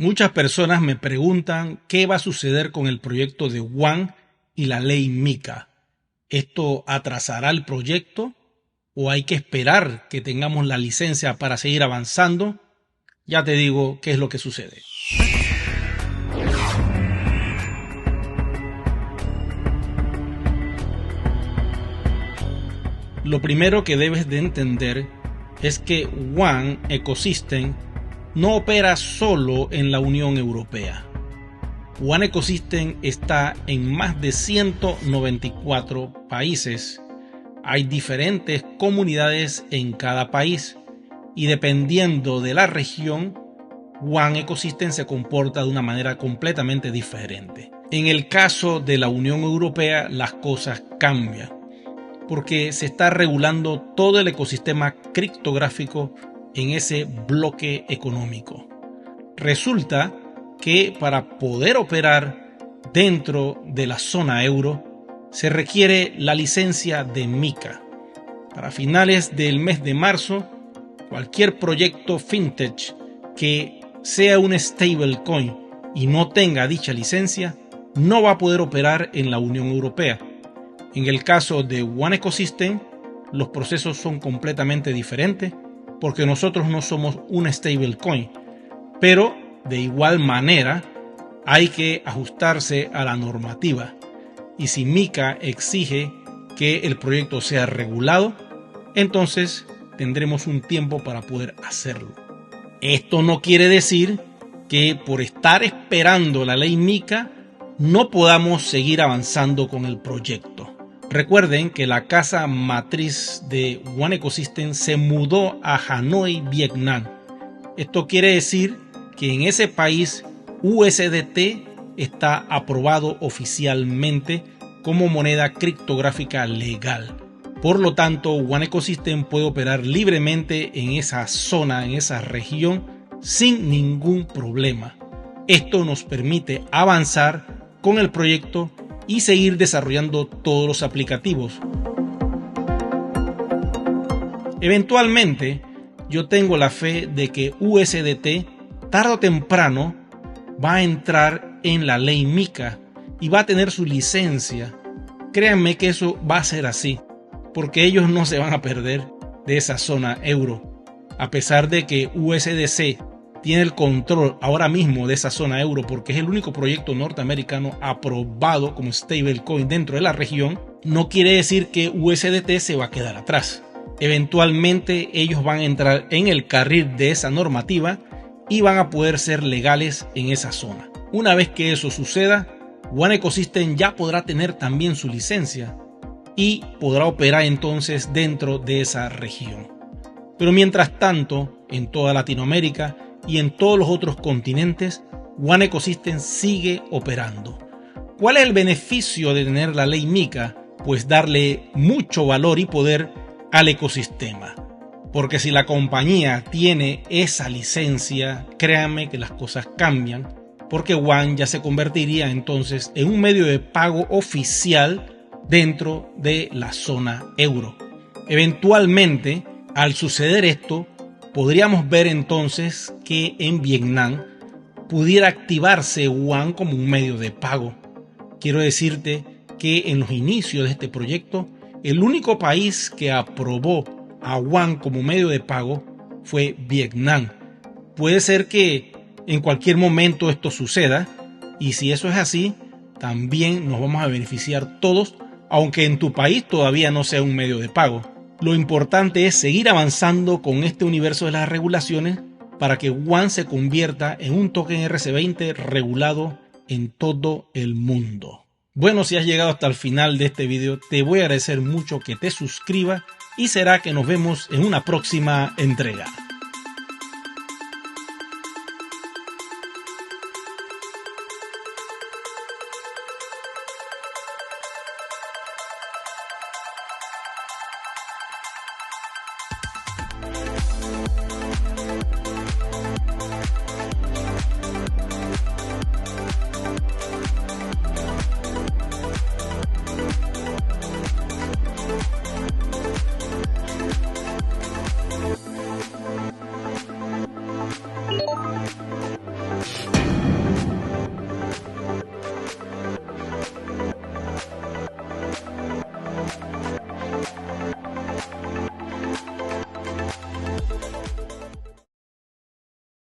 Muchas personas me preguntan qué va a suceder con el proyecto de Yuan y la ley MiCA. ¿Esto atrasará el proyecto o hay que esperar que tengamos la licencia para seguir avanzando? Ya te digo qué es lo que sucede. Lo primero que debes de entender es que Yuan Ecosystem no opera solo en la Unión Europea. Yuan Ecosystem está en más de 194 países. Hay diferentes comunidades en cada país y dependiendo de la región, Yuan Ecosystem se comporta de una manera completamente diferente. En el caso de la Unión Europea, las cosas cambian porque se está regulando todo el ecosistema criptográfico en ese bloque económico. Resulta que para poder operar dentro de la zona euro se requiere la licencia de MiCA. Para finales del mes de marzo, cualquier proyecto fintech que sea un stablecoin y no tenga dicha licencia no va a poder operar en la Unión Europea. En el caso de Yuan Ecosystem, los procesos son completamente diferentes porque nosotros no somos una stablecoin, pero de igual manera hay que ajustarse a la normativa. Y si MiCA exige que el proyecto sea regulado, entonces tendremos un tiempo para poder hacerlo. Esto no quiere decir que por estar esperando la ley MiCA no podamos seguir avanzando con el proyecto. Recuerden que la casa matriz de Yuan Ecosystem se mudó a Hanoi, Vietnam. Esto quiere decir que en ese país USDT está aprobado oficialmente como moneda criptográfica legal. Por lo tanto, Yuan Ecosystem puede operar libremente en esa zona, en esa región, sin ningún problema. Esto nos permite avanzar con el proyecto y seguir desarrollando todos los aplicativos. Eventualmente, yo tengo la fe de que USDT tarde o temprano va a entrar en la ley MiCA y va a tener su licencia. Créanme que eso va a ser así, porque ellos no se van a perder de esa zona euro. A pesar de que USDC tiene el control ahora mismo de esa zona euro porque es el único proyecto norteamericano aprobado como stablecoin dentro de la región, no quiere decir que USDT se va a quedar atrás. Eventualmente ellos van a entrar en el carril de esa normativa y van a poder ser legales en esa zona. Una vez que eso suceda, Yuan Ecosystem ya podrá tener también su licencia y podrá operar entonces dentro de esa región. Pero mientras tanto, en toda Latinoamérica y en todos los otros continentes, Yuan Ecosystem sigue operando. ¿Cuál es el beneficio de tener la ley MiCA? Pues darle mucho valor y poder al ecosistema. Porque si la compañía tiene esa licencia, créanme que las cosas cambian, porque Yuan ya se convertiría entonces en un medio de pago oficial dentro de la zona euro. Eventualmente, al suceder esto, podríamos ver entonces que en Vietnam pudiera activarse Yuan como un medio de pago. Quiero decirte que en los inicios de este proyecto, el único país que aprobó a Yuan como medio de pago fue Vietnam. Puede ser que en cualquier momento esto suceda y si eso es así, también nos vamos a beneficiar todos, aunque en tu país todavía no sea un medio de pago. Lo importante es seguir avanzando con este universo de las regulaciones para que Yuan se convierta en un token RC20 regulado en todo el mundo. Bueno, si has llegado hasta el final de este video, te voy a agradecer mucho que te suscribas y será que nos vemos en una próxima entrega.